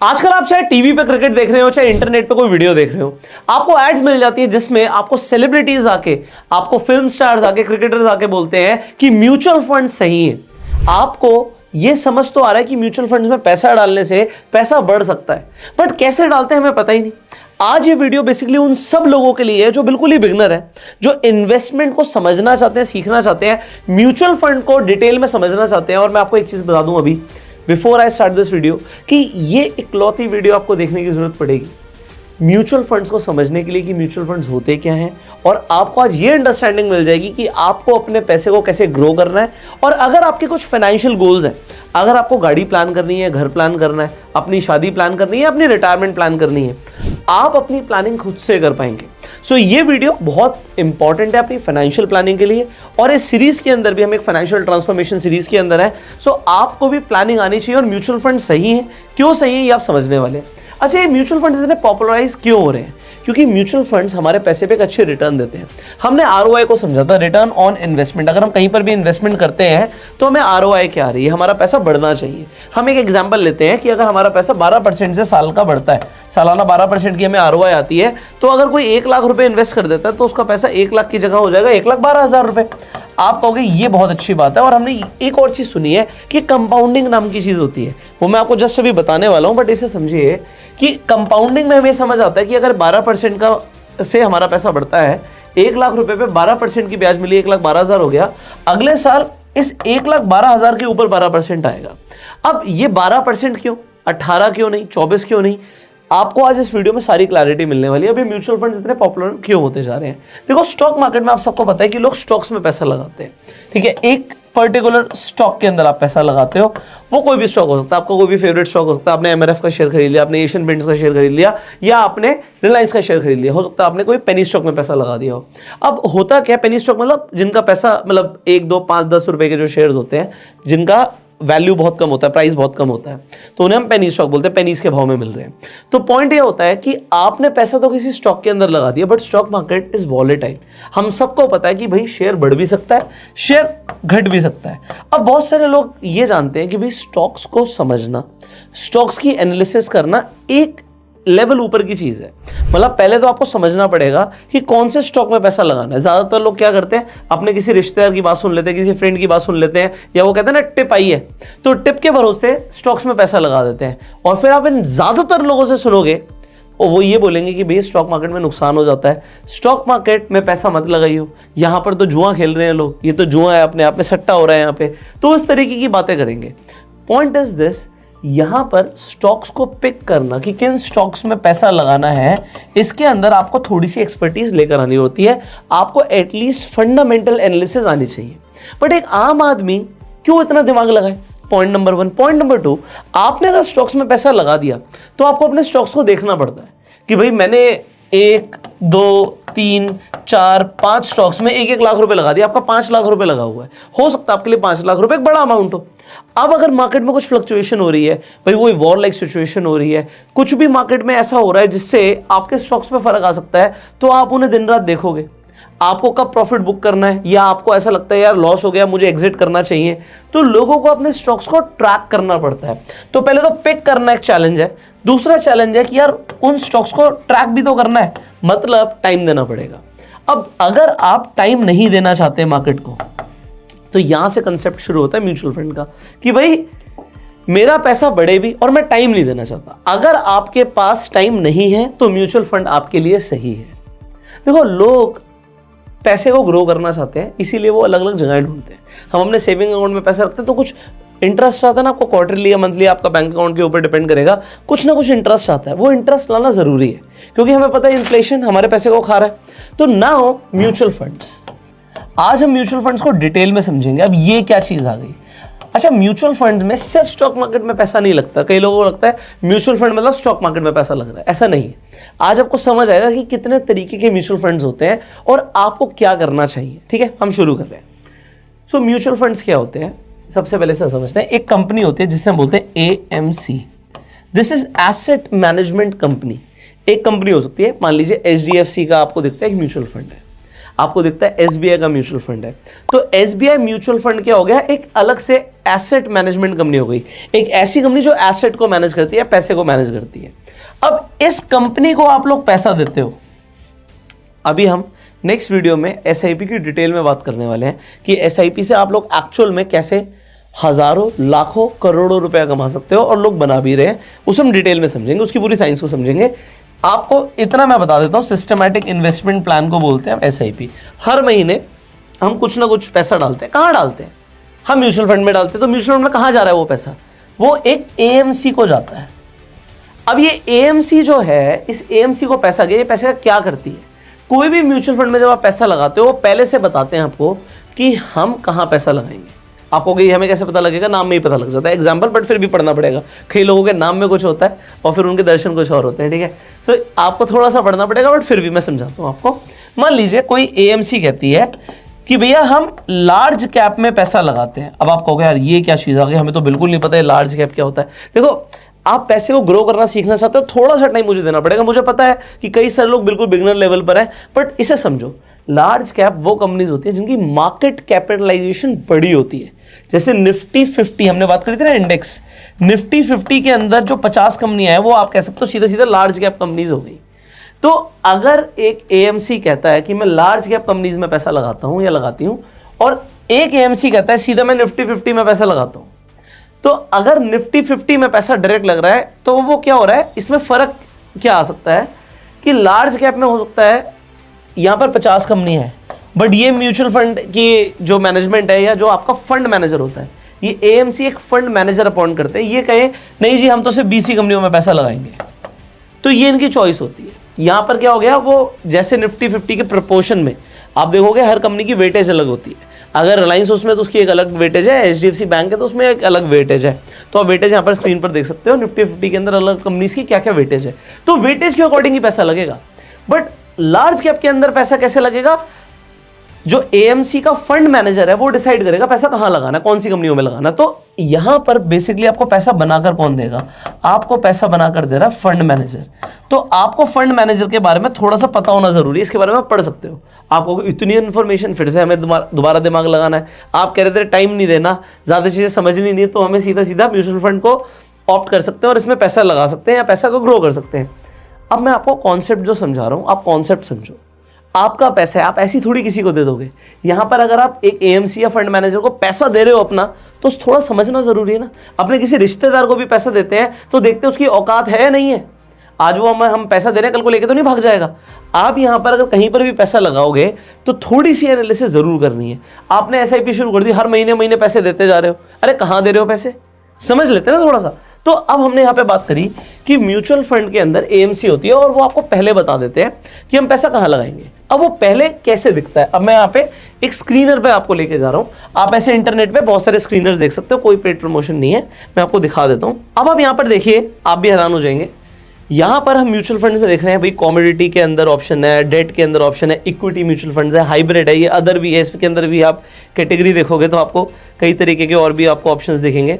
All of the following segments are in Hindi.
आजकल आप चाहे टीवी पे क्रिकेट देख रहे हो, चाहे इंटरनेट पे कोई वीडियो देख रहे हो, आपको एड्स मिल जाती है जिसमें आपको सेलिब्रिटीज आके, आपको फिल्म स्टार्स आके, क्रिकेटर्स आके बोलते हैं कि म्यूचुअल फंड सही है। आपको ये समझ तो आ रहा है कि म्यूचुअल फंड्स में पैसा डालने से पैसा बढ़ सकता है, बट कैसे डालते हैं हमें पता ही नहीं। आज ये वीडियो बेसिकली उन सब लोगों के लिए है जो बिल्कुल ही बिगनर है, जो इन्वेस्टमेंट को समझना चाहते हैं, सीखना चाहते हैं, म्यूचुअल फंड को डिटेल में समझना चाहते हैं। और मैं आपको एक चीज बता दूं अभी before I start this video कि ये इकलौती वीडियो आपको देखने की जरूरत पड़ेगी म्यूचुअल फंड्स को समझने के लिए कि म्यूचुअल फंड्स होते क्या हैं, और आपको आज ये अंडरस्टैंडिंग मिल जाएगी कि आपको अपने पैसे को कैसे ग्रो करना है। और अगर आपके कुछ फाइनेंशियल गोल्स हैं, अगर आपको गाड़ी प्लान करनी है, घर प्लान करना है, अपनी शादी प्लान करनी है, अपनी रिटायरमेंट प्लान करनी है, आप अपनी प्लानिंग खुद से कर पाएंगे। सो ये वीडियो बहुत इंपॉर्टेंट है अपनी फाइनेंशियल प्लानिंग के लिए, और इस सीरीज के अंदर भी हम एक फाइनेंशियल ट्रांसफॉर्मेशन सीरीज के अंदर है। सो आपको भी प्लानिंग आनी चाहिए, और म्यूचुअल फंड सही है, क्यों सही है ये आप समझने वाले हैं। अच्छा, ये म्यूचुअल फंड्स इतने पॉपुलराइज क्यों हो रहे हैं? क्योंकि म्यूचुअल फंड्स हमारे पैसे पे एक अच्छे रिटर्न देते हैं। हमने आरओआई को समझा था, रिटर्न ऑन इन्वेस्टमेंट। अगर हम कहीं पर भी इन्वेस्टमेंट करते हैं तो हमें आरओआई क्या आ रही है, हमारा पैसा बढ़ना चाहिए। हम एक एग्जांपल लेते हैं कि अगर हमारा पैसा 12% से साल का बढ़ता है, सालाना 12% की हमें आरओआई आती है, तो अगर कोई 1 लाख रुपए इन्वेस्ट कर देता है तो उसका पैसा 1 लाख की जगह हो जाएगा 1,12,000 रुपए। आप कहोगे ये बहुत अच्छी बात है। और हमने एक और चीज सुनी है कि कंपाउंडिंग नाम की चीज होती है, वो मैं आपको जस्ट अभी बताने वाला हूं, बट इसे समझिए कि कंपाउंडिंग में हमें समझ आता है कि अगर 12% का से हमारा पैसा बढ़ता है, 1 लाख रुपए पे 12% की ब्याज मिली, 1,12,000 हो गया, अगले साल इस 1,12,000 के ऊपर 12% आएगा। अब ये 12% क्यों, 18 क्यों नहीं, 24 क्यों नहीं, आपको आज इस वीडियो में सारी क्लैरिटी मिलने वाली है। अभी म्यूचुअल फंड्स इतने पॉपुलर क्यों होते जा रहे हैं? देखो, स्टॉक मार्केट में आप सबको पता है कि लोग स्टॉक्स में पैसा लगाते हैं, ठीक है। एक पर्टिकुलर स्टॉक के अंदर आप पैसा लगाते हो, वो कोई भी स्टॉक हो सकता है, आपका कोई भी फेवरेट स्टॉक हो सकता है। आपने एमआरएफ का शेयर खरीद लिया, आपने एशियन पेंट्स का शेयर खरीद लिया, या आपने रिलायंस का शेयर खरीद लिया, हो सकता है आपने कोई पेनी स्टॉक में पैसा लगा दिया हो। अब होता क्या, पेनी स्टॉक मतलब जिनका पैसा मतलब 1, 2, 5, 10 रुपए के जो शेयर्स होते हैं, जिनका वैल्यू बहुत कम होता है, प्राइस बहुत कम होता है, तो उन्हें हम पेनी स्टॉक बोलते हैं, पेनीज के भाव में मिल रहे हैं। तो पॉइंट ये होता है कि आपने पैसा तो किसी स्टॉक के अंदर लगा दिया, but stock market is volatile. हम सबको पता है कि भाई शेयर बढ़ भी सकता है, शेयर घट भी सकता है। अब बहुत सारे लोग ये जानते हैं कि भाई स्टॉक्स को समझना, स्टॉक्स की एनालिसिस करना एक लेवल ऊपर की चीज है। मतलब पहले तो आपको समझना पड़ेगा कि कौन से स्टॉक में पैसा लगाना है। ज्यादातर लोग क्या करते हैं, अपने किसी रिश्तेदार की बात सुन लेते हैं, किसी फ्रेंड की बात सुन लेते हैं, या वो कहते हैं ना टिप आई है, तो टिप के भरोसे स्टॉक्स में पैसा लगा देते हैं। और फिर आप इन ज्यादातर लोगों से सुनोगे और वो ये बोलेंगे कि भैया स्टॉक मार्केट में नुकसान हो जाता है, स्टॉक मार्केट में पैसा मत लगाइयो, यहाँ पर तो जुआ खेल रहे हैं लोग, ये तो जुआ है, अपने आप में सट्टा हो रहा है यहाँ पे, तो इस तरीके की बातें करेंगे। पॉइंट इज दिस, यहां पर स्टॉक्स को पिक करना कि किन स्टॉक्स में पैसा लगाना है, इसके अंदर आपको थोड़ी सी एक्सपर्टीज लेकर आनी होती है। आपको एटलीस्ट फंडामेंटल एनालिसिस आनी चाहिए। बट एक आम आदमी क्यों इतना दिमाग लगाए? Point number 1। पॉइंट नंबर 2, आपने अगर स्टॉक्स में पैसा लगा दिया तो आपको अपने स्टॉक्स को देखना पड़ता है कि भाई मैंने 1, 2, 3, 4, 5 स्टॉक्स में 1-1 लाख रुपए लगा दिया, आपका 5 लाख रुपए लगा हुआ है। हो सकता है आपके लिए 5 लाख रुपए एक बड़ा अमाउंट हो। अब अगर मार्केट में कुछ फ्लक्चुएशन हो रही है, भाई वो वॉर लाइक सिचुएशन हो रही है, कुछ भी मार्केट में ऐसा हो रहा है जिससे आपके स्टॉक्स में फर्क आ सकता है, तो आप उन्हें दिन रात देखोगे। आपको कब प्रॉफिट बुक करना है, या आपको ऐसा लगता है यार लॉस हो गया, मुझे एग्जिट करना चाहिए, तो लोगों को अपने स्टॉक्स को ट्रैक करना पड़ता है। तो पहले तो पिक करना एक चैलेंज है। दूसरा चैलेंज है कि यार उन स्टॉक्स को ट्रैक भी तो करना है, मतलब टाइम देना पड़ेगा। अब अगर आप टाइम नहीं देना चाहते मार्केट को, तो यहां से कंसेप्ट शुरू होता है म्यूचुअल फंड का कि भाई मेरा पैसा बढ़े भी और मैं टाइम नहीं देना चाहता। अगर आपके पास टाइम नहीं है तो म्यूचुअल फंड आपके लिए सही है। देखो, लोग पैसे को ग्रो करना चाहते हैं, इसीलिए वो अलग अलग जगह ढूंढते हैं। हम अपने सेविंग अकाउंट में पैसा रखते हैं तो कुछ इंटरेस्ट आता है ना आपको, क्वार्टरली या मंथली, आपका बैंक अकाउंट के ऊपर डिपेंड करेगा, कुछ ना कुछ इंटरेस्ट आता है। वो इंटरेस्ट लाना जरूरी है, क्योंकि हमें पता है इन्फ्लेशन हमारे पैसे को खा रहा है। तो नाउ म्यूचुअल फंड्स, आज हम म्यूचुअल फंड्स को डिटेल में समझेंगे। अब ये क्या चीज आ गई? अच्छा, म्यूचुअल फंड में सिर्फ स्टॉक मार्केट में पैसा नहीं लगता। कई लोगों को लगता है म्यूचुअल फंड मतलब स्टॉक मार्केट में पैसा लग रहा है, ऐसा नहीं है। आज आपको समझ आएगा कि कितने तरीके के म्यूचुअल फंड्स होते हैं और आपको क्या करना चाहिए। ठीक है, हम शुरू कर रहे हैं। सो म्यूचुअल फंड्स क्या होते हैं, सबसे पहले से समझते हैं। एक कंपनी होती है जिसे हम बोलते हैं AMC, this is asset management company. एक कंपनी हो सकती है, मान लीजिए HDFC का आपको दिखता है एक म्यूचुअल फंड है। आपको दिखता है SBI का म्यूचुअल फंड है। तो SBI म्यूचुअल फंड क्या हो गया, एक अलग से एसेट मैनेजमेंट कंपनी हो गई, एक ऐसी कंपनी जो एसेट को मैनेज करती है, पैसे को मैनेज करती है। अब इस कंपनी को आप लोग पैसा देते हो। अभी हम नेक्स्ट वीडियो में SIP की डिटेल में बात करने वाले हैं कि SIP से आप लोग एक्चुअल में कैसे हजारों लाखों करोड़ों रुपया कमा सकते हो, और लोग बना भी रहे हैं। उसे हम डिटेल में समझेंगे, उसकी पूरी साइंस को समझेंगे। आपको इतना मैं बता देता हूँ, सिस्टमैटिक इन्वेस्टमेंट प्लान को बोलते हैं SIP। हर महीने हम कुछ ना कुछ पैसा डालते हैं। कहाँ डालते हैं? हम म्यूचुअल फंड में डालते हैं। तो म्यूचुअल फंड में कहाँ जा रहा है वो पैसा? वो एक AMC को जाता है। अब ये AMC जो है, इस AMC को पैसा गया, ये पैसा क्या करती है? कोई भी म्यूचुअल फंड में जब आप पैसा लगाते हो, वो पहले से बताते हैं आपको कि हम कहाँ पैसा लगाएंगे। आपको कि हमें कैसे पता लगेगा? नाम में ही पता लग जाता है, एग्जाम्पल, बट फिर भी पढ़ना पड़ेगा। कई लोगों के नाम में कुछ होता है और फिर उनके दर्शन कुछ और होते हैं, ठीक है। सो आपको थोड़ा सा पढ़ना पड़ेगा, बट फिर भी मैं समझाता हूँ आपको। मान लीजिए कोई AMC कहती है कि भैया हम लार्ज कैप में पैसा लगाते हैं। अब आप कहोगे यार ये क्या चीज़ आ गई, हमें तो बिल्कुल नहीं पता है लार्ज कैप क्या होता है। देखो, आप पैसे को ग्रो करना सीखना चाहते हो, थोड़ा सा टाइम मुझे देना पड़ेगा। मुझे पता है कि कई सारे लोग बिल्कुल बिगिनर लेवल पर हैं, बट इसे समझो, लार्ज कैप वो कंपनीज होती है जिनकी मार्केट कैपिटलाइजेशन बड़ी होती है। जैसे निफ्टी 50 हमने बात करी थी ना, इंडेक्स निफ्टी 50 के अंदर जो 50 कंपनियां हैं, वो आप कह सकते हो सीधा सीधा लार्ज कैप कंपनीज हो गई। तो अगर एक AMC कहता है कि मैं लार्ज कैप कंपनीज में पैसा लगाता हूं या लगाती हूं, और एक AMC कहता है सीधा मैं निफ्टी 50 में पैसा लगाता हूं, तो अगर निफ्टी 50 में पैसा डायरेक्ट लग रहा है, तो वो क्या हो रहा है, इसमें फर्क क्या आ सकता है कि लार्ज कैप में हो सकता है यहां पर 50 कंपनी है, बट ये म्यूचुअल फंड की जो मैनेजमेंट है, या जो आपका फंड मैनेजर होता है, ये AMC एक फंड मैनेजर अपॉइंट करते हैं। ये कहे नहीं जी हम तो सिर्फ 20 कंपनियों में पैसा लगाएंगे, तो ये इनकी चॉइस होती है। यहां पर क्या हो गया, वो जैसे निफ्टी 50 के प्रपोर्शन में आप देखोगे हर कंपनी की वेटेज अलग होती है। अगर रिलायंस उसमें तो उसकी एक अलग वेटेज है, HDFC बैंक है तो उसमें एक अलग वेटेज है। तो आप वेटेज यहाँ पर स्क्रीन पर देख सकते हो, निफ्टी 50 के अंदर अलग कंपनीज की क्या क्या वेटेज है। तो वेटेज के अकॉर्डिंग ही पैसा लगेगा। बट लार्ज कैप के अंदर पैसा कैसे लगेगा? जो AMC का फंड मैनेजर है वो डिसाइड करेगा पैसा कहां लगाना, कौन सी कंपनियों में लगाना। तो यहां पर बेसिकली आपको पैसा बनाकर कौन देगा? आपको पैसा बनाकर दे रहा है फंड मैनेजर। तो आपको फंड मैनेजर के बारे में थोड़ा सा पता होना जरूरी है, इसके बारे में आप पढ़ सकते हो। आपको इतनी इन्फॉर्मेशन फिर से हमें दोबारा दिमाग लगाना है। आप कह रहे थे टाइम नहीं देना, ज्यादा चीजें समझनी नहीं, तो हमें सीधा सीधा म्यूचुअल फंड को ऑप्ट कर सकते हैं और इसमें पैसा लगा सकते हैं या पैसा को ग्रो कर सकते हैं। अब मैं आपको कॉन्सेप्ट जो समझा रहा हूं, आप कॉन्सेप्ट समझो। आपका पैसा है, आप ऐसी थोड़ी किसी को दे दोगे। यहां पर अगर आप एक AMC या फंड मैनेजर को पैसा दे रहे हो अपना, तो थोड़ा समझना जरूरी है ना। अपने किसी रिश्तेदार को भी पैसा देते हैं तो देखते हैं उसकी औकात है या नहीं है। आज वो हम पैसा दे रहे हैं, कल को लेके तो नहीं भाग जाएगा। आप यहां पर अगर कहीं पर भी पैसा लगाओगे तो थोड़ी सी एनालिसिस जरूर करनी है। आपने SIP शुरू कर दी, हर महीने महीने पैसे देते जा रहे हो, अरे कहां दे रहे हो पैसे, समझ लेते हैं ना थोड़ा सा। तो अब हमने यहाँ पे बात करी कि म्यूचुअल फंड के अंदर AMC होती है और वो आपको पहले बता देते हैं कि हम पैसा कहाँ लगाएंगे। अब वो पहले कैसे दिखता है, अब मैं यहाँ पे एक स्क्रीनर पे आपको लेके जा रहा हूँ। आप ऐसे इंटरनेट पे बहुत सारे स्क्रीनर्स देख सकते हो, कोई पेड प्रमोशन नहीं है, मैं आपको दिखा देता हूँ। अब आप यहाँ पर देखिए, आप भी हैरान हो जाएंगे। यहाँ पर हम म्यूचुअल फंड में देख रहे हैं भाई, कॉमोडिटी के अंदर ऑप्शन है, डेट के अंदर ऑप्शन है, इक्विटी म्यूचुअल फंड्स है, हाइब्रिड है, ये अदर भी है। इसके अंदर भी आप कैटेगरी देखोगे तो आपको कई तरीके के और भी आपको ऑप्शंस दिखेंगे,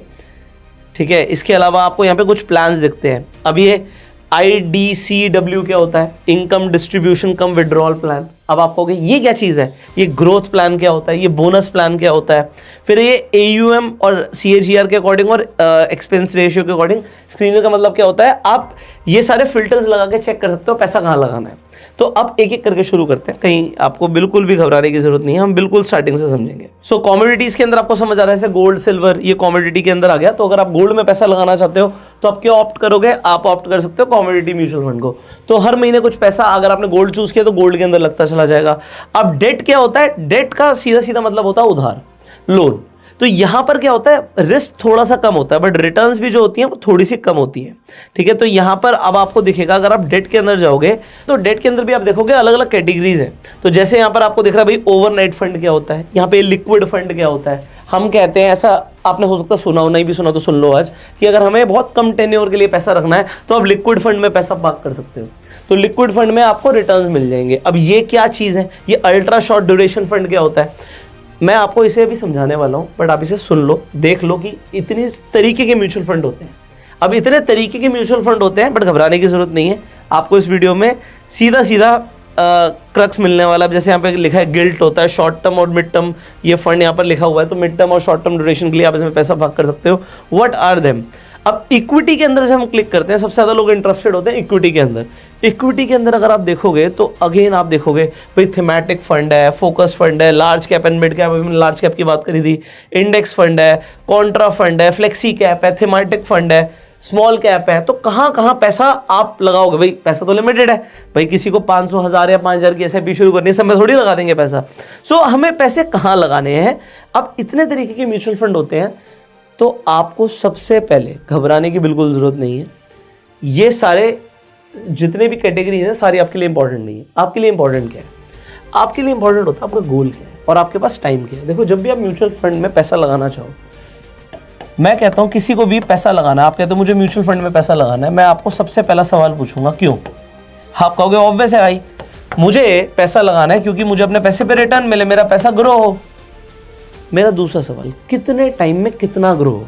ठीक है। इसके अलावा आपको यहाँ पे कुछ प्लान्स दिखते हैं। अब ये IDCW क्या होता है? इनकम डिस्ट्रीब्यूशन कम विड्रॉल प्लान। अब आप कहोगे ये क्या चीज़ है? ये ग्रोथ प्लान क्या होता है? ये बोनस प्लान क्या होता है? फिर ये AUM और CAGR के अकॉर्डिंग और एक्सपेंस रेशियो के अकॉर्डिंग। स्क्रीनर का मतलब क्या होता है? आप ये सारे फिल्टर्स लगा के चेक कर सकते हो पैसा कहाँ लगाना है। तो अब एक एक करके शुरू करते हैं, कहीं आपको बिल्कुल भी घबराने की जरूरत नहीं है, हम बिल्कुल स्टार्टिंग से समझेंगे। सो कॉमोडिटीज के अंदर आपको समझ आ रहा है, जैसे गोल्ड सिल्वर, ये कॉमोडिटी के अंदर आ गया। तो अगर आप गोल्ड में पैसा लगाना चाहते हो तो आप क्या ऑप्ट करोगे? आप ऑप्ट कर सकते हो कॉमोडिटी म्यूचुअल फंड को। तो हर महीने कुछ पैसा अगर आपने गोल्ड चूज किया तो गोल्ड के अंदर लगता चला जाएगा। अब डेट क्या होता है? डेट का सीधा सीधा मतलब होता है उधार, लोन। तो यहां पर क्या होता है? रिस्क थोड़ा सा कम होता है, बट रिटर्न्स भी जो होती हैं वो थोड़ी सी कम होती है, ठीक है। तो यहां पर अब आपको दिखेगा, अगर आप डेट के अंदर जाओगे तो डेट के अंदर भी आप देखोगे अलग अलग कैटेगरीज है। तो जैसे यहां पर आपको दिख रहा है भाई, ओवरनाइट फंड क्या होता है, यहाँ पे लिक्विड फंड क्या होता है। हम कहते हैं, ऐसा आपने हो सकता सुना हो, नहीं भी सुना तो सुन लो आज, कि अगर हमें बहुत कम टेन्योर के लिए पैसा रखना है तो आप लिक्विड फंड में पैसा पार्क कर सकते हो। तो लिक्विड फंड में आपको रिटर्न्स मिल जाएंगे। अब ये क्या चीज है? ये अल्ट्रा शॉर्ट ड्यूरेशन फंड क्या होता है? मैं आपको इसे भी समझाने वाला हूं, बट आप इसे सुन लो, देख लो कि इतने तरीके के म्यूचुअल फंड होते हैं। अब इतने तरीके के म्यूचुअल फंड होते हैं, बट घबराने की जरूरत नहीं है। आपको इस वीडियो में सीधा सीधा क्रक्स मिलने वाला है। जैसे यहाँ पे लिखा है गिल्ट होता है, शॉर्ट टर्म और मिड टर्म, ये फंड यहाँ पर लिखा हुआ है, तो मिड टर्म और शॉर्ट टर्म ड्यूरेशन के लिए आप इसमें पैसा भाग कर सकते हो। What are them? अब इक्विटी के अंदर से हम क्लिक करते हैं, सबसे ज़्यादा लोग इंटरेस्टेड होते हैं इक्विटी के अंदर। इक्विटी के अंदर अगर आप देखोगे तो अगेन आप देखोगे भाई थीमेटिक फंड है, फोकस फंड है, large cap and mid cap, अभी लार्ज कैप की बात करी थी, इंडेक्स फंड है, कॉन्ट्रा फंड है, फ्लेक्सी कैप है, थीमेटिक फंड है, स्मॉल कैप है। तो कहाँ कहाँ पैसा आप लगाओगे? भाई पैसा तो लिमिटेड है, भाई किसी को 500, 1000 या 5000 की एसआईपी शुरू करनी है, सब में थोड़ी लगा देंगे पैसा। सो हमें पैसे कहाँ लगाने हैं? अब इतने तरीके के म्यूचुअल फंड होते हैं, तो आपको सबसे पहले घबराने की बिल्कुल जरूरत नहीं है। ये सारे जितने भी कैटेगरी हैं सारी आपके लिए इंपॉर्टेंट नहीं है। आपके लिए इंपॉर्टेंट क्या है? आपके लिए इंपॉर्टेंट होता है आपका गोल क्या है और आपके पास टाइम क्या है। देखो, जब भी आप म्यूचुअल फंड में पैसा लगाना चाहो, मैं कहता हूं किसी को भी पैसा लगाना है, आप कहते हो मुझे म्यूचुअल फंड में पैसा लगाना है, मैं आपको सबसे पहला सवाल पूछूंगा क्यों? आप कहोगे ऑब्वियस है भाई, मुझे पैसा लगाना है क्योंकि मुझे अपने पैसे पे रिटर्न मिले, मेरा पैसा ग्रो हो। मेरा दूसरा सवाल, कितने टाइम में कितना ग्रो हो?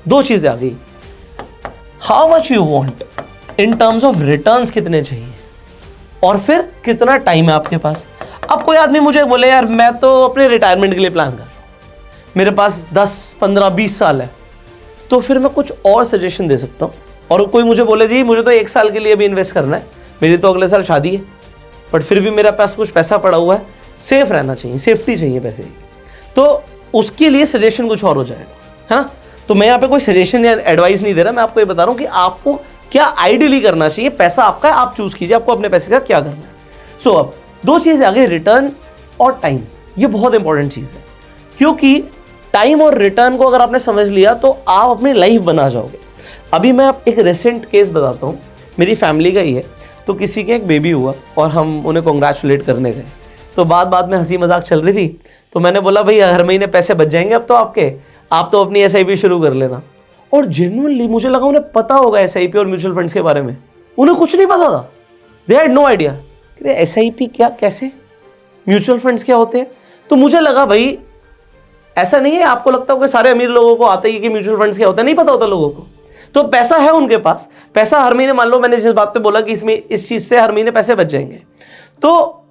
दो चीजें आ गई। How much you want in terms of returns, कितने चाहिए, और फिर कितना टाइम है आपके पास। अब कोई आदमी मुझे बोले यार मैं तो अपने रिटायरमेंट के लिए प्लान कर रहा हूं, मेरे पास 10, 15, 20 साल है, तो फिर मैं कुछ और सजेशन दे सकता हूं। और कोई मुझे बोले जी मुझे तो 1 साल के लिए भी इन्वेस्ट करना है, मेरी तो अगले साल शादी है, बट फिर भी मेरे पास कुछ पैसा पड़ा हुआ है, सेफ रहना चाहिए, सेफ्टी चाहिए पैसे की, तो उसके लिए सजेशन कुछ और हो जाएगा, है ना। तो मैं यहाँ पे कोई सजेशन या एडवाइस नहीं दे रहा, मैं आपको ये बता रहा हूँ कि आपको क्या आइडियली करना चाहिए। पैसा आपका है, आप चूज कीजिए आपको अपने पैसे का क्या करना है। सो अब दो चीजें आ गई, रिटर्न और टाइम। ये बहुत इंपॉर्टेंट चीज है, क्योंकि टाइम और रिटर्न को अगर आपने समझ लिया तो आप अपनी लाइफ बना जाओगे। अभी मैं एक रिसेंट केस बताता हूँ, मेरी फैमिली का ही है। तो किसी के एक बेबी हुआ और हम उन्हें कॉन्ग्रेचुलेट करने गए, तो बाद में हंसी मजाक चल रही थी, तो मैंने बोला भाई हर महीने पैसे बच जाएंगे अब तो आपके, आप तो अपनी एसआईपी शुरू कर लेना। और जेन्युइनली मुझे लगा उन्हें पता होगा एसआईपी और म्यूचुअल फंड्स के बारे में, उन्हें कुछ नहीं पता था। They had no idea SIP क्या, कैसे, म्यूचुअल फंड्स क्या होते हैं। तो मुझे लगा भाई ऐसा नहीं है आपको लगता होगा सारे अमीर लोगों को आता ही कि म्यूचुअल फंड्स क्या होता है, नहीं पता होता लोगों को। तो पैसा है उनके पास, पैसा हर महीने, मान लो मैंने जिस बात पे बोला कि इसमें इस चीज से हर महीने पैसे बच जाएंगे, तो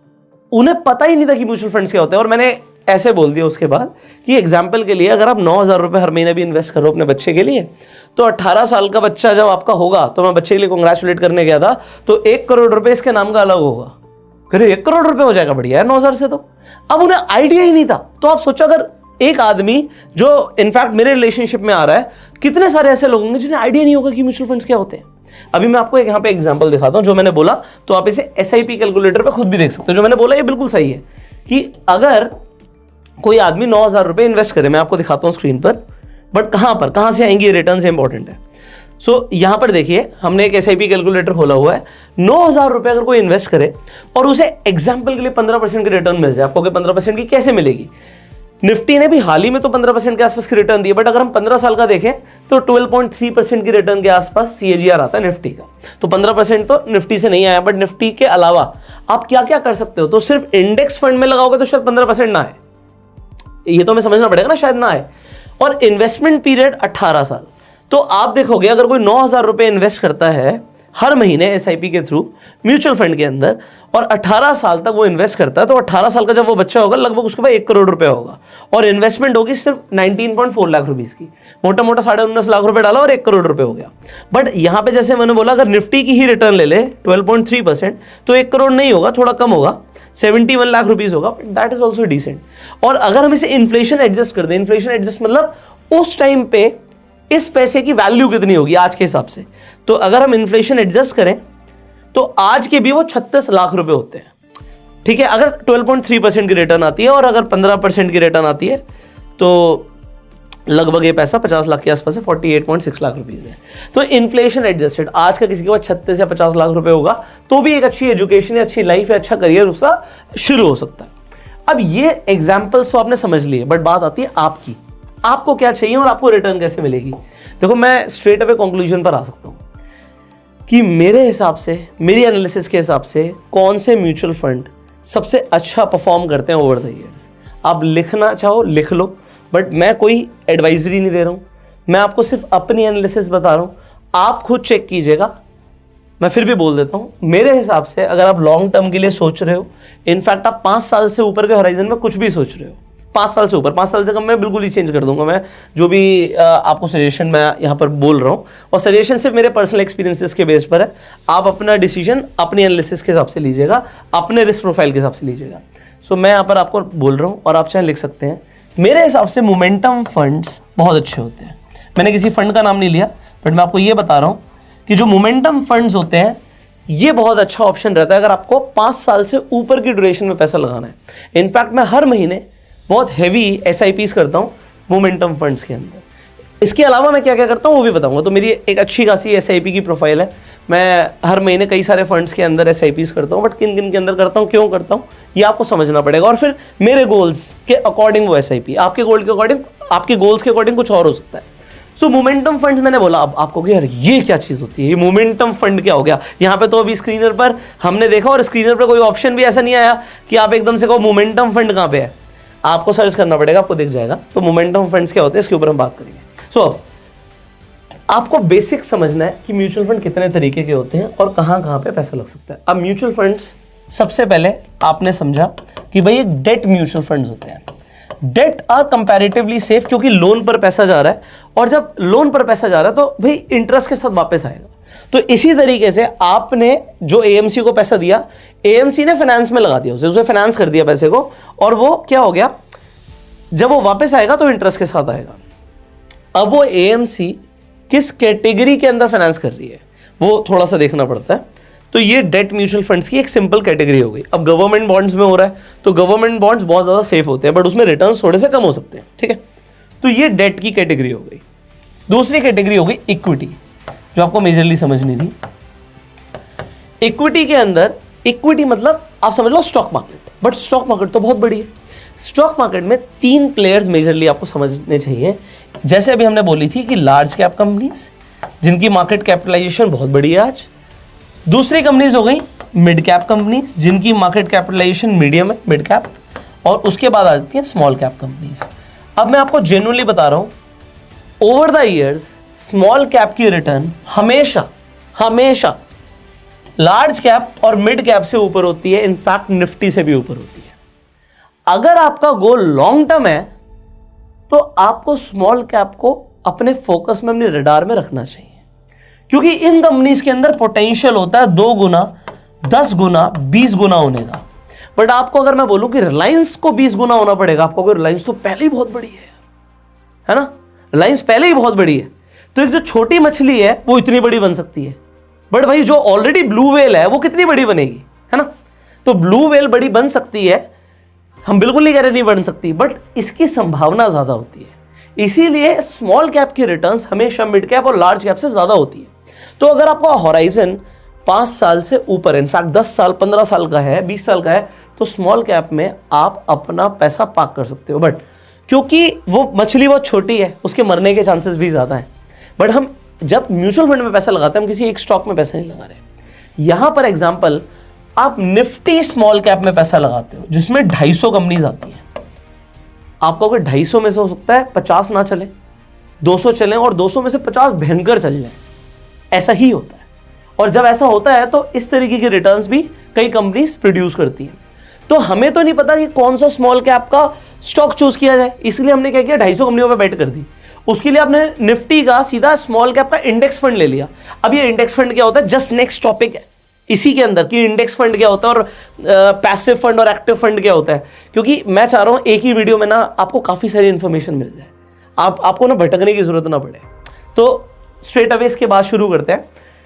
उन्हें पता ही नहीं था कि म्यूचुअल फंड्स क्या होते हैं। और मैंने ऐसे बोल दिया उसके बाद कि एग्जाम्पल के लिए अगर आप 9000 रुपए हर महीने भी इन्वेस्ट करो अपने बच्चे के लिए, तो 18 साल का बच्चा जब आपका होगा, तो मैं बच्चे के लिए कॉन्ग्रेचुलेट करने गया था, तो 1 करोड़ रुपए इसके नाम का अलग होगा। अरे 1 करोड़ रुपए हो जाएगा, बढ़िया है 9000 से। तो अब उन्हें आइडिया ही नहीं था। तो आप सोचो अगर एक आदमी जो इनफैक्ट मेरे रिलेशनशिप में आ रहा है, कितने सारे ऐसे लोग होंगे जिन्हें आइडिया नहीं होगा कि म्यूचुअल फंड्स क्या होते हैं। अभी मैं आपको एक यहाँ पे एग्जांपल दिखाता हूँ, जो मैंने बोला, तो आप इसे एसआईपी कैलकुलेटर पे खुद भी देख सकते हो। जो मैंने बोला ये बिल्कुल सही है कि अगर कोई आदमी 9000 रुपए इन्वेस्ट करे, मैं आपको दिखाता हूँ स्क्रीन पर, बट कहां से आएंगे रिटर्न से इंपॉर्टेंट है। सो यहां पर देखिए हमने एक एसआईपी कैलकुलेटर खोला हुआ है। 9000 रुपए अगर कोई इन्वेस्ट करे और उसे एग्जाम्पल के लिए 15% की रिटर्न मिल जाए, आपको 15% की कैसे मिलेगी? निफ्टी ने भी हाल ही में तो 15% के आसपास की रिटर्न दी है, बट अगर हम 15 साल का देखें तो 12.3% की रिटर्न के आसपास सीएजीआर आता है निफ्टी का। तो 15% तो निफ्टी से नहीं आया, बट निफ्टी के अलावा आप क्या क्या कर सकते हो। तो सिर्फ इंडेक्स फंड में लगाओगे तो शायद 15% ना आए, ये तो हमें समझना पड़ेगा ना, शायद ना आए। और इन्वेस्टमेंट पीरियड 18 साल। तो आप देखोगे अगर कोई 9000 रुपए इन्वेस्ट करता है हर महीने एसआईपी के थ्रू म्यूचुअल फंड के अंदर, और 18 साल तक वो इन्वेस्ट करता है, तो 18 साल का जब वो बच्चा होगा लगभग उसके पास 1 करोड़ रुपए होगा, और इन्वेस्टमेंट होगी सिर्फ 19.4 लाख रुपीस की। मोटा मोटा 19.5 लाख रुपए डाला और 1 करोड़ रुपए हो गया। बट यहां पे जैसे मैंने बोला, अगर निफ्टी की ही रिटर्न ले ले 12.3%, तो 1 करोड़ नहीं होगा, थोड़ा कम होगा, 71 लाख रुपीस होगा, दैट इज ऑल्सो डिसेंट। और अगर हम इसे इन्फ्लेशन एडजस्ट कर दें, इन्फ्लेशन एडजस्ट मतलब उस टाइम पे इस पैसे की वैल्यू कितनी होगी आज के हिसाब से, तो अगर हम इन्फ्लेशन एडजस्ट करें तो आज के भी वो 36 लाख रुपए होते हैं। ठीक है, अगर 12.3% की रिटर्न आती है और अगर 15% की रिटर्न आती है तो लगभग ये पैसा 50 लाख के आसपास है, 48.6 लाख रुपीस है। तो इन्फ्लेशन एडजस्टेड आज का किसी के पास 36 या 50 लाख रुपए होगा तो भी एक अच्छी एजुकेशन है, अच्छी लाइफ है, अच्छा करियर उसका शुरू हो सकता है। अब ये एग्जाम्पल्स तो आपने समझ लिए, बट बात आती है आपकी, आपको क्या चाहिए और आपको रिटर्न कैसे मिलेगी। देखो मैं स्ट्रेट अवे कंक्लूजन पर आ सकता हूं कि मेरे हिसाब से, मेरी एनालिसिस के हिसाब से, कौन से म्यूचुअल फंड सबसे अच्छा परफॉर्म करते हैं ओवर द ईयर्स। आप लिखना चाहो लिख लो, बट मैं कोई एडवाइजरी नहीं दे रहा हूं, मैं आपको सिर्फ अपनी एनालिसिस बता रहा हूं। आप खुद चेक कीजिएगा मैं फिर भी बोल देता हूँ, मेरे हिसाब से अगर आप लॉन्ग टर्म के लिए सोच रहे हो, इनफैक्ट आप 5 साल से ऊपर के होराइजन में कुछ भी सोच रहे हो, 5 साल से ऊपर, 5 साल से कम मैं बिल्कुल ही चेंज कर दूंगा। मैं जो भी आपको सजेशन मैं यहाँ पर बोल रहा हूँ, और सजेशन सिर्फ मेरे पर्सनल एक्सपीरियंसेस के बेस पर है, आप अपना डिसीजन अपनी एनालिसिस के हिसाब से लीजिएगा, अपने रिस्क प्रोफाइल के हिसाब से लीजिएगा। सो मैं यहाँ पर आपको बोल रहा हूँ और आप चाहे लिख सकते हैं, मेरे हिसाब से मोमेंटम फंड्स बहुत अच्छे होते हैं। मैंने किसी फंड का नाम नहीं लिया, बट मैं आपको ये बता रहा हूँ कि जो मोमेंटम फंड्स होते हैं ये बहुत अच्छा ऑप्शन रहता है अगर आपको 5 साल से ऊपर की ड्यूरेशन में पैसा लगाना है। इनफैक्ट मैं हर महीने बहुत हैवी SIPs करता हूँ मोमेंटम फंड्स के अंदर। इसके अलावा मैं क्या क्या करता हूँ वो भी बताऊंगा। तो मेरी एक अच्छी खासी SIP की प्रोफाइल है, मैं हर महीने कई सारे फंड्स के अंदर SIPs करता हूँ, बट किन किन के अंदर करता हूँ, क्यों करता हूँ, ये आपको समझना पड़ेगा। और फिर मेरे गोल्स के अकॉर्डिंग वो SIP, आपके गोल के अकॉर्डिंग, आपके गोल्स के अकॉर्डिंग कुछ और हो सकता है। सो मोमेंटम फंड्स मैंने बोला, अब आपको कि यार ये क्या चीज होती है, ये मोमेंटम फंड क्या हो गया। यहाँ पे तो अभी स्क्रीनर पर हमने देखा, और स्क्रीनर पर कोई ऑप्शन भी ऐसा नहीं आया कि आप एकदम से कहो मोमेंटम फंड कहाँ पे है, आपको सर्च करना पड़ेगा, आपको दिख जाएगा। तो मोमेंटम फंड्स क्या होते हैं इसके ऊपर हम बात करेंगे। सो आपको बेसिक समझना है कि म्यूचुअल फंड कितने तरीके के होते हैं और कहाँ कहाँ पे पैसा लग सकता है। अब म्यूचुअल फंड्स, सबसे पहले आपने समझा कि भाई एक डेट म्यूचुअल फंड्स होते हैं। डेट आर कंपैरेटिवली सेफ, क्योंकि लोन पर पैसा जा रहा है, और जब लोन पर पैसा जा रहा है तो भाई इंटरेस्ट के साथ वापस आएगा। तो इसी तरीके से आपने जो AMC को पैसा दिया, AMC ने फाइनेंस में लगा दिया, उसे फाइनेंस कर दिया पैसे को, और वो क्या हो गया, जब वो वापस आएगा तो इंटरेस्ट के साथ आएगा। अब वो AMC किस कैटेगरी के अंदर फाइनेंस कर रही है वो थोड़ा सा देखना पड़ता है। तो ये डेट म्यूचुअल फंड्स की एक सिंपल कैटेगरी हो गई। अब गवर्नमेंट बॉन्ड्स में हो रहा है तो गवर्नमेंट बॉन्ड्स बहुत ज़्यादा सेफ होते हैं, बट उसमें रिटर्न्स थोड़े से कम हो सकते हैं, ठीक है। तो ये डेट की कैटेगरी हो गई। दूसरी कैटेगरी हो गई इक्विटी, जो आपको मेजरली समझनी थी। इक्विटी के अंदर, इक्विटी मतलब आप समझ लो stock market, but stock market तो बहुत बड़ी है। स्टॉक मार्केट में 3 प्लेयर्स मेजरली आपको समझने चाहिए। जैसे अभी हमने बोली थी कि लार्ज कैप कंपनीज जिनकी मार्केट कैपिटलाइजेशन बहुत बड़ी है आज। दूसरी कंपनीज हो गई मिड कैप कंपनीज जिनकी मार्केट कैपिटलाइजेशन मीडियम है, मिड कैप, और उसके बाद आ जाती है स्मॉल कैप कंपनीज। अब मैं आपको जेन्युइनली बता रहा हूं, over the years small cap की रिटर्न हमेशा हमेशा लार्ज कैप और मिड कैप से ऊपर होती है, इनफैक्ट निफ्टी से भी ऊपर होती है। अगर आपका गोल लॉन्ग टर्म है तो आपको स्मॉल कैप को अपने फोकस में, अपने रडार में रखना चाहिए, क्योंकि इन कंपनीज के अंदर पोटेंशियल होता है 2 गुना, 10 गुना, 20 गुना होने का। बट आपको अगर मैं बोलूं कि रिलायंस को 20 गुना होना पड़ेगा, आपको रिलायंस तो पहले ही बहुत बड़ी है ना, रिलायंस पहले ही बहुत बड़ी है, तो एक जो छोटी मछली है वो इतनी बड़ी बन सकती है। बट भाई जो ऑलरेडी ब्लू व्हेल है वो कितनी बड़ी बनेगी, है ना। तो ब्लू व्हेल बड़ी बन सकती है, हम बिल्कुल नहीं कह रहे नहीं बन सकती, बट इसकी संभावना ज्यादा होती है। इसीलिए स्मॉल कैप की रिटर्न्स हमेशा मिड कैप और लार्ज कैप से ज्यादा होती है। तो अगर आपका हॉराइजन 5 साल से ऊपर, इनफैक्ट 10 साल, 15 साल का है, 20 साल का है, तो स्मॉल कैप में आप अपना पैसा पार्क कर सकते हो। बट क्योंकि वो मछली बहुत छोटी है, उसके मरने के चांसेस भी ज्यादा हैं। बट हम जब म्यूचुअल फंड में पैसा लगाते हैं, हम किसी एक स्टॉक में पैसा नहीं लगा रहे। यहां पर एग्जांपल, आप निफ्टी स्मॉल कैप में पैसा लगाते हो जिसमें 250 कंपनीज आती हैं। आपको अगर 250 में से हो सकता है 50 ना चले, 200 चले, और 200 में से 50 भयंकर चल जाए, ऐसा ही होता है। और जब ऐसा होता है तो इस तरीके के रिटर्न्स भी कई कंपनीज प्रोड्यूस करती हैं। तो हमें तो नहीं पता कि कौन सा स्मॉल कैप का स्टॉक चूज किया जाए, इसलिए हमने क्या किया, 250 कंपनियों पे बेट कर दी। उसके लिए आपने निफ्टी का सीधा स्मॉल कैप का इंडेक्स फंड ले लिया। अब ये इंडेक्स फंड क्या होता है, जस्ट नेक्स्ट टॉपिक है इसी के अंदर कि इंडेक्स फंड क्या होता है और पैसिव फंड और एक्टिव फंड क्या होता है, क्योंकि मैं चाह रहा हूं एक ही वीडियो में ना आपको काफी सारी इंफॉर्मेशन मिल जाए, आपको ना भटकने की जरूरत ना पड़े। तो स्ट्रेट अवे इसके बाद शुरू करते हैं।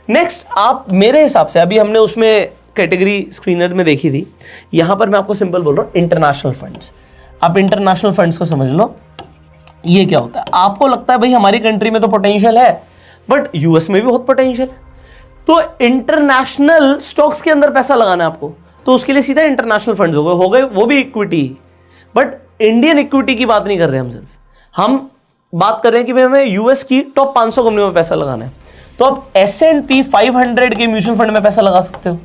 नेक्स्ट, आप मेरे हिसाब से, अभी हमने उसमें कैटेगरी स्क्रीनर में देखी थी, यहां पर मैं आपको सिंपल बोल रहा हूं, इंटरनेशनल फंड्स। आप इंटरनेशनल फंड्स को समझ लो, ये क्या होता है। आपको लगता है भाई हमारी कंट्री में तो पोटेंशियल है, बट यूएस में भी बहुत पोटेंशियल है, तो इंटरनेशनल स्टॉक्स के अंदर पैसा लगाना है आपको, तो उसके लिए सीधा इंटरनेशनल फंड्स हो गए, वो भी इक्विटी। बट इंडियन इक्विटी की बात नहीं कर रहे हम, सिर्फ हम बात कर रहे हैं कि भाई हमें यूएस की टॉप 500 कंपनियों में पैसा लगाना है। तो आप S&P 500 के म्यूचुअल फंड में पैसा लगा सकते हो,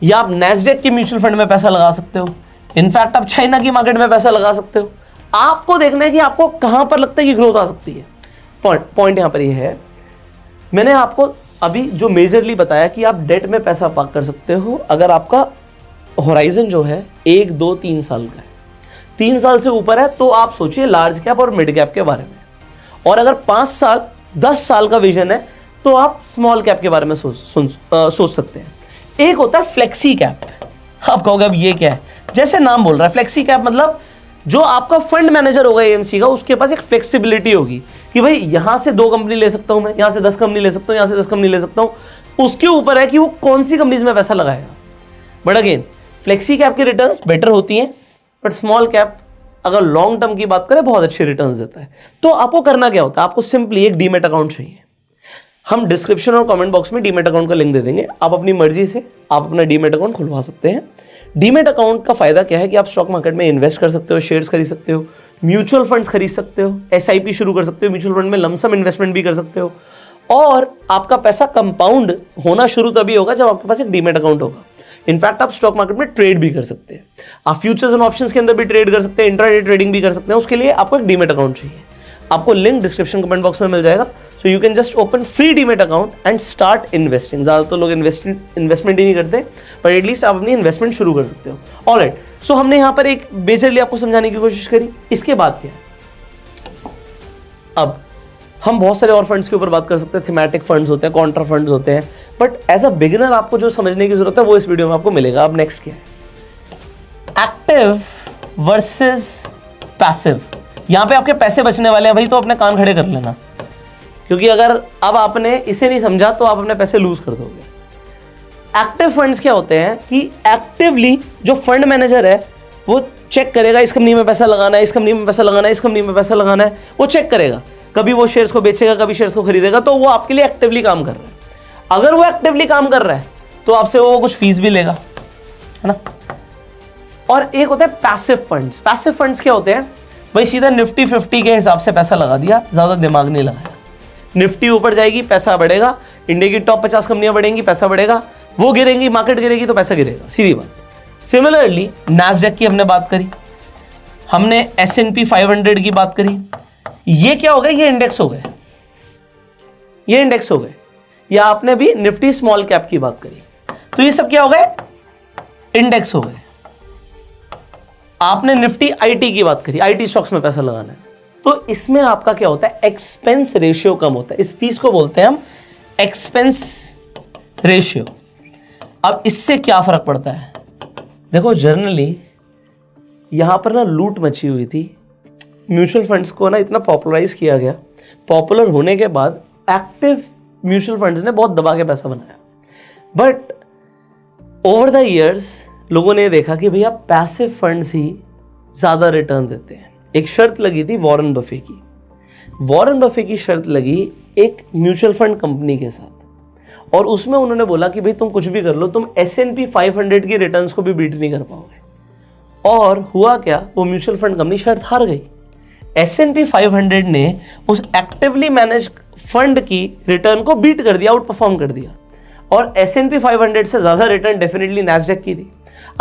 या आप नैस्डैक के म्यूचुअल फंड में पैसा लगा सकते हो, इनफैक्ट आप चाइना की मार्केट में पैसा लगा सकते हो। आपको देखना है कि आपको कहां पर लगता है कि ग्रोथ आ सकती है। पॉइंट यहां पर ये है, मैंने आपको अभी जो मेजरली बताया कि आप डेट में पैसा पार्क कर सकते हो अगर आपका होराइजन जो है 1, 2, 3 साल का है। 3 साल से ऊपर है तो आप सोचिए लार्ज कैप और मिड कैप के बारे में, और अगर 5 साल 10 साल का विजन है तो आप स्मॉल कैप के बारे में सोच सकते हैं। एक होता है फ्लेक्सी कैप। आप कहोगे अब ये क्या है? जैसे नाम बोल रहा है फ्लेक्सी कैप, मतलब जो आपका फंड मैनेजर होगा एएमसी का, उसके पास एक फ्लेक्सिबिलिटी होगी कि भाई यहां से 2 कंपनी ले सकता हूं मैं, यहां से 10 कंपनी ले सकता हूं, यहां से 10 कंपनी ले सकता हूं। उसके ऊपर है कि वो कौन सी कंपनीज में पैसा लगाएगा। बट अगेन फ्लेक्सी कैप की रिटर्न्स बेटर होती हैं, बट स्मॉल कैप अगर लॉन्ग टर्म की बात करें बहुत अच्छे रिटर्न्स देता है। तो आपको करना क्या होता है? आपको सिंपली एक डीमेट अकाउंट चाहिए। हम डिस्क्रिप्शन और कमेंट बॉक्स में डीमेट अकाउंट का लिंक दे देंगे। आप अपनी मर्जी से आप अपना डीमेट अकाउंट खुलवा सकते हैं। डीमेट अकाउंट का फायदा क्या है कि आप स्टॉक मार्केट में इन्वेस्ट कर सकते हो, शेयर्स खरीद सकते हो, म्यूचुअल फंड्स खरीद सकते हो, एसआईपी शुरू कर सकते हो, म्यूचुअल फंड में लमसम इन्वेस्टमेंट भी कर सकते हो, और आपका पैसा कंपाउंड होना शुरू तभी होगा जब आपके पास एक डीमेट अकाउंट होगा। इनफैक्ट आप स्टॉक मार्केट में ट्रेड भी कर सकते हैं, आप फ्यूचर्स एंड ऑप्शंस के अंदर भी ट्रेड कर सकते हैं, इंट्राडे ट्रेडिंग भी कर सकते हैं। उसके लिए आपको एक डीमेट अकाउंट चाहिए। आपको लिंक डिस्क्रिप्शन कमेंट बॉक्स में मिल जाएगा। So you can just open free demat account and start investing. ज़्यादातर लोग इन्वेस्टमेंट ही नहीं करते, पर एटलीस्ट आप अपनी इन्वेस्टमेंट शुरू कर सकते हो। ऑलराइट, सो हमने यहाँ पर एक मेजरली आपको समझाने की कोशिश करी। इसके बाद क्या है? अब हम बहुत सारे और फंड्स के ऊपर बात कर सकते हैं। थीमेटिक फंड्स होते हैं, कॉन्ट्रा फंड्स होते हैं, बट एज अ बिगिनर आपको जो समझने की जरूरत है वो इस वीडियो में आपको मिलेगा। अब नेक्स्ट क्या है? Active versus passive. यहां पे आपके पैसे बचने वाले हैं भाई, तो अपने कान खड़े कर लेना, क्योंकि अगर अब आपने इसे नहीं समझा तो आप अपने पैसे लूज कर दोगे। एक्टिव फंड्स क्या होते हैं कि एक्टिवली जो फंड मैनेजर है वो चेक करेगा इस कंपनी में पैसा लगाना है, इस कंपनी में पैसा लगाना है, इस कंपनी में पैसा लगाना है, वो चेक करेगा। कभी वो शेयर्स को बेचेगा, कभी शेयर्स को खरीदेगा, तो वो आपके लिए एक्टिवली काम कर रहा है। अगर वो एक्टिवली काम कर रहा है तो आपसे वो कुछ फीस भी लेगा, है ना। और एक होता है पैसिव फंड्स। पैसिव फंड्स क्या होते हैं भाई? सीधा निफ्टी 50 के हिसाब से पैसा लगा दिया, ज्यादा दिमाग नहीं लगाया। निफ्टी ऊपर जाएगी पैसा बढ़ेगा, इंडिया की टॉप 50 कंपनियां बढ़ेंगी पैसा बढ़ेगा, वो गिरेंगी मार्केट गिरेगी तो पैसा गिरेगा, सीधी बात। सिमिलरली नैस्डैक की हमने बात करी, हमने S&P 500 की बात करी। ये क्या हो गए? ये इंडेक्स हो गए, ये इंडेक्स हो गए। या आपने भी निफ्टी स्मॉल कैप की बात करी, तो ये सब क्या हो गए? इंडेक्स हो गए। आपने निफ्टी आईटी की बात करी, आईटी स्टॉक्स में पैसा लगाना है, तो इसमें आपका क्या होता है? एक्सपेंस रेशियो कम होता है। इस फीस को बोलते हैं हम एक्सपेंस रेशियो। अब इससे क्या फर्क पड़ता है? देखो जनरली यहां पर ना लूट मची हुई थी। म्यूचुअल फंड्स को ना इतना पॉपुलराइज किया गया, पॉपुलर होने के बाद एक्टिव म्यूचुअल फंड्स ने बहुत दबा के पैसा बनाया। बट ओवर द ईयर्स लोगों ने देखा कि भैया पैसिव फंड्स ही ज्यादा रिटर्न देते हैं। एक शर्त लगी थी वॉरेन बफे की। वॉरेन बफे की शर्त लगी एक म्यूचुअल फंड कंपनी के साथ, और उसमें उन्होंने बोला कि भाई तुम कुछ भी कर लो, तुम S&P 500 की रिटर्न्स को भी बीट नहीं कर पाओगे। और हुआ क्या? वो म्यूचुअल फंड कंपनी शर्त हार गई। S&P 500 ने उस एक्टिवली मैनेज फंड की रिटर्न को बीट कर दिया, आउट परफॉर्म कर दिया। और S&P 500 से ज्यादा रिटर्न डेफिनेटली नैस्डैक की थी।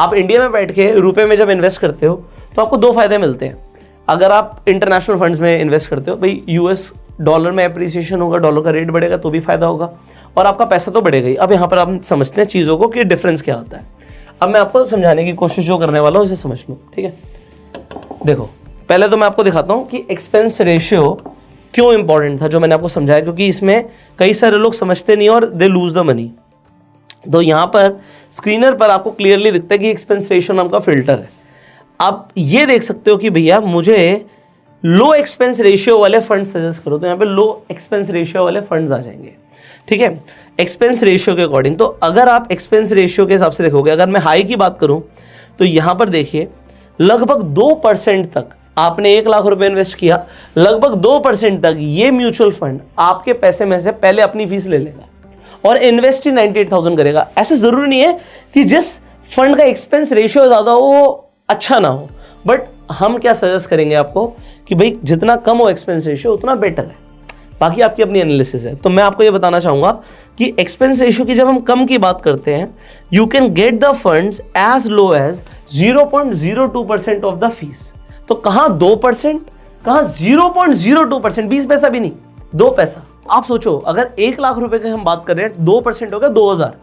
आप इंडिया में बैठ के रुपए में जब इन्वेस्ट करते हो तो आपको 2 फायदे मिलते हैं। अगर आप इंटरनेशनल फंड्स में इन्वेस्ट करते हो, भाई US डॉलर में एप्रिसिएशन होगा, डॉलर का रेट बढ़ेगा तो भी फायदा होगा, और आपका पैसा तो बढ़ेगा ही। अब यहाँ पर आप समझते हैं चीज़ों को कि डिफरेंस क्या होता है। अब मैं आपको समझाने की कोशिश जो करने वाला हूँ इसे समझ लो, ठीक है। देखो पहले तो मैं आपको दिखाता हूँ कि एक्सपेंस रेशियो क्यों इंपॉर्टेंट था, जो मैंने आपको समझाया, क्योंकि इसमें कई सारे लोग समझते नहीं और दे लूज द मनी। तो यहाँ पर स्क्रीनर पर आपको क्लियरली दिखता है कि एक्सपेंस रेशियो नाम का फिल्टर है। आप ये देख सकते हो कि भैया मुझे लो एक्सपेंस रेशियो वाले फंड सजेस्ट करो, तो यहाँ पे लो एक्सपेंस रेशियो वाले फंड्स आ जाएंगे, ठीक है, एक्सपेंस रेशियो के अकॉर्डिंग। तो अगर आप एक्सपेंस रेशियो के हिसाब से देखोगे, अगर मैं हाई की बात करूं तो यहाँ पर देखिए लगभग 2% तक आपने 1 लाख रुपए इन्वेस्ट किया, लगभग 2% तक ये म्यूचुअल फंड आपके पैसे में से पहले अपनी फीस ले लेगा और इन्वेस्ट ही 98,000 करेगा। ऐसे जरूरी नहीं है कि जिस फंड का एक्सपेंस रेशियो ज्यादा हो वो अच्छा ना हो, बट हम क्या सजेस्ट करेंगे आपको कि भाई जितना कम हो एक्सपेंस रेशियो उतना बेटर है। बाकी आपकी अपनी एनालिसिस है। तो मैं आपको ये बताना चाहूंगा कि एक्सपेंस रेशियो की जब हम कम की बात करते हैं, you can get the funds as low as 0.02% of the fees. तो कहां 2%, कहां 0.02%, 20 पैसा भी नहीं, 2 पैसा। आप सोचो, अगर 1 लाख रुपए की हम बात कर रहे हैं, 2% हो गया 2000,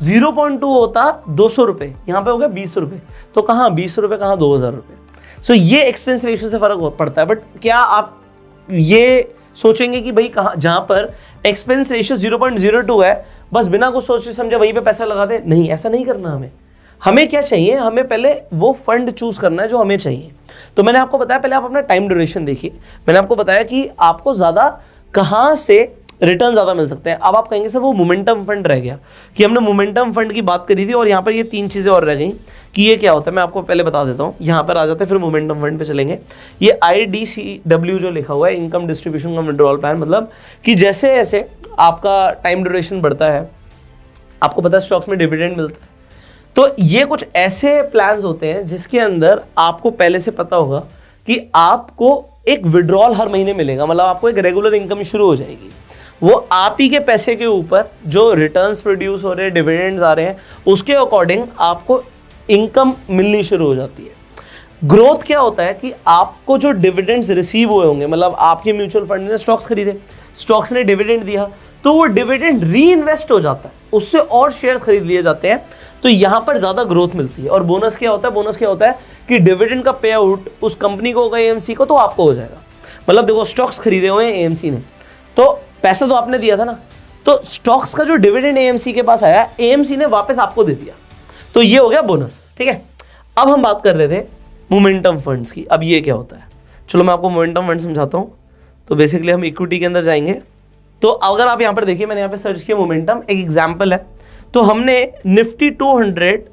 0.2 होता 200 रुपए, यहां पे हो गया 20 रुपए, तो कहां 20 रुपए, कहां 2000 रुपए। सो ये एक्सपेंस रेशियो से फर्क पड़ता है। बट क्या आप ये सोचेंगे कि भाई कहां, जहां पर एक्सपेंस रेशियो 0.02 है, बस बिना कुछ सोचे समझे वहीं पे पैसा लगा दे? नहीं, ऐसा नहीं करना। हमें क्या चाहिए, हमें पहले वो फंड चूज करना है जो हमें चाहिए। तो मैंने आपको बताया, पहले आप अपना टाइम ड्यूरेशन देखिए। मैंने आपको बताया कि आपको ज्यादा कहां से रिटर्न ज्यादा मिल सकते हैं। अब आप कहेंगे सर वो मोमेंटम फंड रह गया, कि हमने मोमेंटम फंड की बात करी थी और यहाँ पर ये 3 चीजें और रह गई कि ये क्या होता है। मैं आपको पहले बता देता हूँ, यहाँ पर आ जाते हैं, फिर मोमेंटम फंड पे चलेंगे। ये IDCW जो लिखा हुआ है, इनकम डिस्ट्रीब्यूशन कम विड्रॉल प्लान, मतलब कि जैसे जैसे आपका टाइम ड्यूरेशन बढ़ता है, आपको पता है स्टॉक्स में डिविडेंड मिलता है, तो ये कुछ ऐसे प्लान्स होते हैं जिसके अंदर आपको पहले से पता होगा कि आपको एक विड्रॉल हर महीने मिलेगा, मतलब आपको एक रेगुलर इनकम शुरू हो जाएगी। वो आप ही के पैसे के ऊपर जो रिटर्न्स प्रोड्यूस हो रहे हैं, डिविडेंड्स आ रहे हैं, उसके अकॉर्डिंग आपको इनकम मिलनी शुरू हो जाती है। ग्रोथ क्या होता है कि आपको जो डिविडेंड्स रिसीव हुए होंगे, मतलब आपके म्यूचुअल फंड ने स्टॉक्स खरीदे, स्टॉक्स ने डिविडेंड दिया, तो वो डिविडेंड री इन्वेस्ट हो जाता है, उससे और शेयर्स खरीद लिए जाते हैं, तो यहां पर ज्यादा ग्रोथ मिलती है। और बोनस क्या होता है, बोनस क्या होता है कि डिविडेंड का पे आउट उस कंपनी को होगा, AMC को, तो आपको हो जाएगा। मतलब देखो, स्टॉक्स खरीदे हुए हैं AMC ने, तो पैसा तो आपने दिया था ना, तो स्टॉक्स का जो डिविडेंड AMC के पास आया, AMC ने वापस आपको दे दिया, तो ये हो गया बोनस। ठीक है, अब हम बात कर रहे थे मोमेंटम फंड्स की। अब ये क्या होता है, चलो मैं आपको मोमेंटम फंड समझाता हूं। तो बेसिकली हम इक्विटी के अंदर जाएंगे, तो अगर आप यहां पर देखिए, मैंने यहां पे सर्च किया मोमेंटम, एक एग्जांपल है, तो हमने निफ्टी 200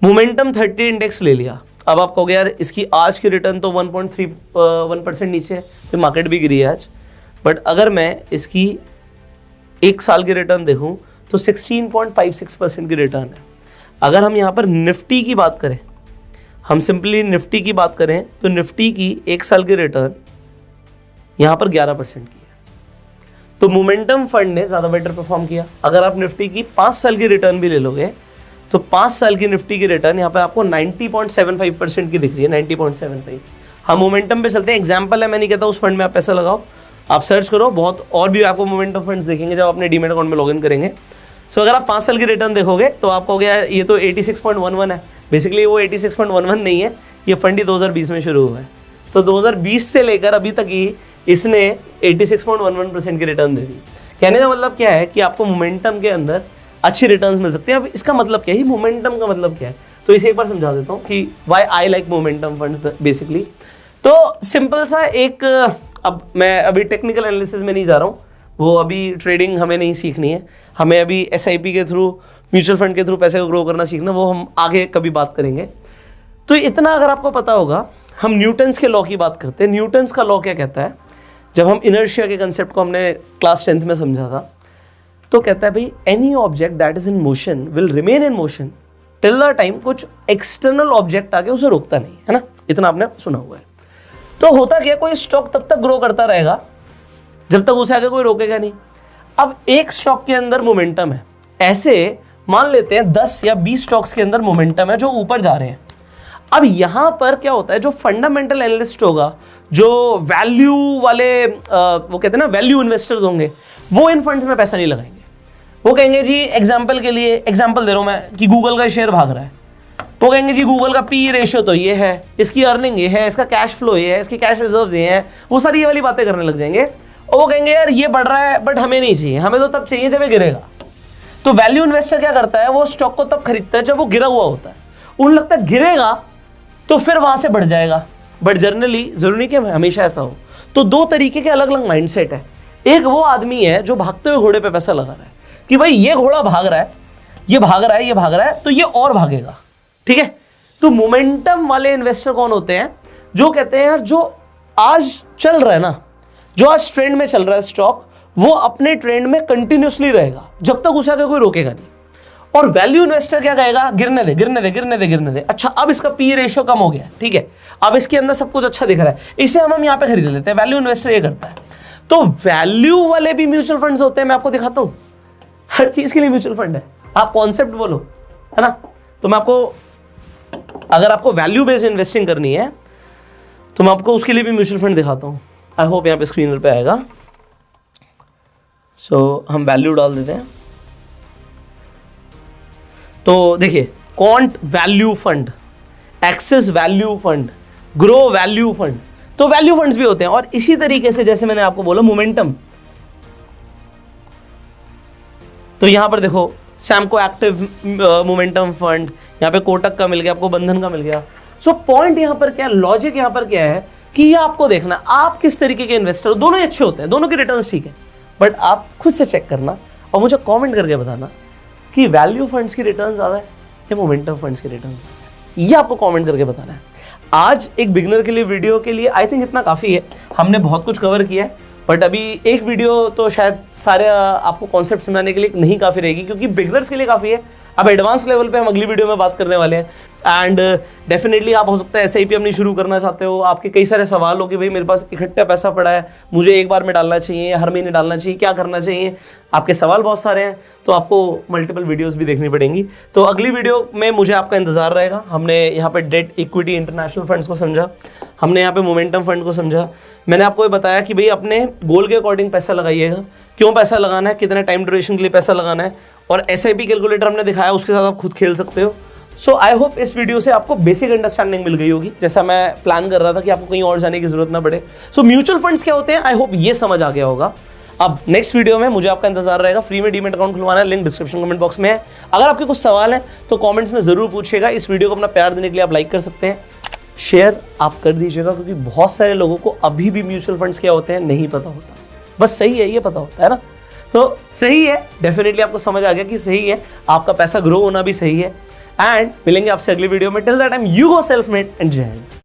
मोमेंटम 30 इंडेक्स ले लिया। अब आप कहोगे यार इसकी आज की रिटर्न तो 1.31% नीचे है, तो मार्केट भी गिरी है आज, बट अगर मैं इसकी 1 साल की रिटर्न देखूं तो 16.56% की रिटर्न है। अगर हम यहां पर निफ्टी की बात करें, हम सिंपली निफ्टी की बात करें, तो निफ्टी की 1 साल की रिटर्न यहां पर 11% की है। तो मोमेंटम फंड ने ज्यादा बेटर परफॉर्म किया। अगर आप निफ्टी की 5 साल की रिटर्न भी ले लोगे, तो 5 साल की निफ्टी की रिटर्न यहां पे आपको 90.75% की दिख रही है, 90.75। हम मोमेंटम पे चलते हैं, एग्जांपल है, मैं नहीं कहता उस फंड में आप पैसा लगाओ, आप सर्च करो, बहुत और भी आपको मोमेंटम फंड्स देखेंगे जब अपने डीमैट अकाउंट में लॉगिन करेंगे। सो अगर आप 5 साल की रिटर्न देखोगे तो आपको हो गया ये तो 86.11 है। बेसिकली वो 86.11 नहीं है, ये फंड ही 2020 में शुरू हुआ है, तो 2020 से लेकर अभी तक ही इसने 86.11% की रिटर्न दे दी। कहने का मतलब क्या है कि आपको मोमेंटम के अंदर अच्छी रिटर्न्स मिल सकती हैं। अब इसका मतलब क्या है, मोमेंटम का मतलब क्या है, तो इसे एक बार समझा देता हूँ कि why I like momentum fund. Basically तो सिंपल सा एक, अब मैं अभी टेक्निकल एनालिसिस में नहीं जा रहा हूँ, वो अभी ट्रेडिंग हमें नहीं सीखनी है, हमें अभी SIP के थ्रू, म्यूचुअल फंड के थ्रू पैसे को ग्रो करना सीखना, वो हम आगे कभी बात करेंगे। तो इतना अगर आपको पता होगा, हम न्यूटन्स के लॉ की बात करते हैं। न्यूटन्स का लॉ क्या कहता है, जब हम इनर्शिया के कंसेप्ट को हमने क्लास 10th में समझा था, तो कहता है भाई any object that is in motion will remain in motion till the time कुछ एक्सटर्नल ऑब्जेक्ट आके उसे रोकता नहीं, है ना, इतना आपने सुना हुआ है। तो होता क्या, कोई स्टॉक तब तक ग्रो करता रहेगा जब तक उसे आगे कोई रोकेगा नहीं। अब एक स्टॉक के अंदर मोमेंटम है, ऐसे मान लेते हैं 10 या 20 स्टॉक्स के अंदर मोमेंटम है जो ऊपर जा रहे हैं। अब यहां पर क्या होता है, जो फंडामेंटल एनालिस्ट होगा, जो वैल्यू वाले वो कहते हैं ना वैल्यू इन्वेस्टर्स होंगे, वो इन फंड्स में पैसा नहीं लगाएंगे। वो कहेंगे जी, एग्जांपल के लिए एग्जांपल दे रहा हूं मैं कि गूगल का शेयर भाग रहा है, वो कहेंगे जी गूगल का PE रेशियो तो ये है, इसकी अर्निंग ये है, इसका कैश फ्लो ये है, इसकी कैश रिजर्व्स ये है, वो सारी ये वाली बातें करने लग जाएंगे। और वो कहेंगे यार ये बढ़ रहा है बट हमें नहीं चाहिए, हमें तो तब चाहिए जब ये गिरेगा। तो वैल्यू इन्वेस्टर क्या करता है, वो स्टॉक को तब खरीदता है जब वो गिरा हुआ होता है, उन्हें लगता है गिरेगा तो फिर वहां से बढ़ जाएगा, बट जनरली जरूरी नहीं कि हमेशा ऐसा हो। तो 2 तरीके के अलग अलग माइंडसेट है। एक वो आदमी है जो भागते हुए घोड़े पे पैसा लगा रहा है कि भाई ये घोड़ा भाग रहा है, ये भाग रहा है, ये भाग रहा है, तो ये और भागेगा, ठीक है। तो मोमेंटम वाले इन्वेस्टर कौन होते हैं, जो कहते हैं यार जो आज चल रहा है ना, जो आज ट्रेंड में चल रहा है स्टॉक, वो अपने ट्रेंड में कंटिन्यूसली रहेगा जब तक उसे आगे कोई रोकेगा नहीं। और वैल्यू इन्वेस्टर क्या कहेगा, गिरने दे गिरने दे गिरने दे गिरने दे, अच्छा अब इसका PE रेशियो कम हो गया, ठीक है, अब इसके अंदर सब कुछ अच्छा दिख रहा है, इसे हम यहाँ पे खरीद लेते हैं। वैल्यू इन्वेस्टर ये करता है। तो वैल्यू वाले भी म्यूचुअल फंड्स होते हैं, मैं आपको दिखाता हूं, हर चीज के लिए म्यूचुअल फंड है। आप कॉन्सेप्ट बोलो, है ना, तो मैं आपको, अगर आपको वैल्यू बेस्ड इन्वेस्टिंग करनी है तो मैं आपको उसके लिए भी म्यूचुअल फंड दिखाता हूं। आई होप यहाँ पे स्क्रीन पे आएगा। सो हम वैल्यू डाल देते हैं। तो देखिए, Quant value fund, Axis value fund, Groww value fund, तो वैल्यू फंड्स भी होते हैं। और इसी तरीके से जैसे मैंने आपको बोला मोमेंटम, तो यहां पर देखो सैमको एक्टिव मोमेंटम फंड, यहां पे कोटक का मिल गया आपको, बंधन का मिल गया। सो पॉइंट यहां पर क्या है, लॉजिक यहां पर क्या है कि ये आपको देखना आप किस तरीके के इन्वेस्टर हो। दोनों ही अच्छे होते हैं, दोनों के रिटर्न्स ठीक है, बट आप खुद से चेक करना और मुझे कमेंट करके बताना कि वैल्यू फंड्स की रिटर्न ज्यादा है या मोमेंटम फंड्स की रिटर्न, ये आपको कमेंट करके बताना है। आज एक बिगिनर के लिए वीडियो के लिए आई थिंक इतना काफी है, हमने बहुत कुछ कवर किया है, बट अभी एक वीडियो तो शायद सारे आपको कॉन्सेप्ट समझाने के लिए नहीं काफ़ी रहेगी, क्योंकि बिगनर्स के लिए काफ़ी है। अब एडवांस लेवल पे हम अगली वीडियो में बात करने वाले हैं। एंड डेफिनेटली आप हो सकता है SIP अपनी शुरू करना चाहते हो, आपके कई सारे सवाल हो कि भाई मेरे पास इकट्ठा पैसा पड़ा है, मुझे एक बार में डालना चाहिए या हर महीने डालना चाहिए, क्या करना चाहिए, आपके सवाल बहुत सारे हैं, तो आपको मल्टीपल वीडियोस भी देखनी पड़ेंगी। तो अगली वीडियो में मुझे आपका इंतजार रहेगा। हमने यहाँ पे डेट, इक्विटी, इंटरनेशनल फंड्स को समझा, हमने यहाँ पे मोमेंटम फंड को समझा। मैंने आपको ये बताया कि भाई अपने गोल के अकॉर्डिंग पैसा लगाइएगा, क्यों पैसा लगाना है, कितने टाइम ड्यूरेशन के लिए पैसा लगाना है, और SIP कैलकुलेटर हमने दिखाया, उसके साथ आप खुद खेल सकते हो। सो आई होप इस वीडियो से आपको बेसिक अंडरस्टैंडिंग मिल गई होगी, जैसा मैं प्लान कर रहा था कि आपको कहीं और जाने की जरूरत ना पड़े। सो म्यूचुअल फंड्स क्या होते हैं, आई होप ये समझ आ गया होगा। अब नेक्स्ट वीडियो में मुझे आपका इंतजार रहेगा। फ्री में डीमैट अकाउंट खुलवाना है, लिंक डिस्क्रिप्शन कमेंट बॉक्स में है। अगर आपके कुछ सवाल हैं तो कमेंट्स में जरूर पूछिएगा। इस वीडियो को अपना प्यार देने के लिए आप लाइक कर सकते हैं, शेयर आप कर दीजिएगा, क्योंकि बहुत सारे लोगों को अभी भी म्यूचुअल फंड्स क्या होते हैं नहीं पता होता। बस सही है, ये पता होता है ना, तो सही है, डेफिनेटली आपको समझ आ गया कि सही है, आपका पैसा ग्रो होना भी सही है। एंड मिलेंगे आपसे अगली वीडियो में। Till that time you go self made and जय हिंद।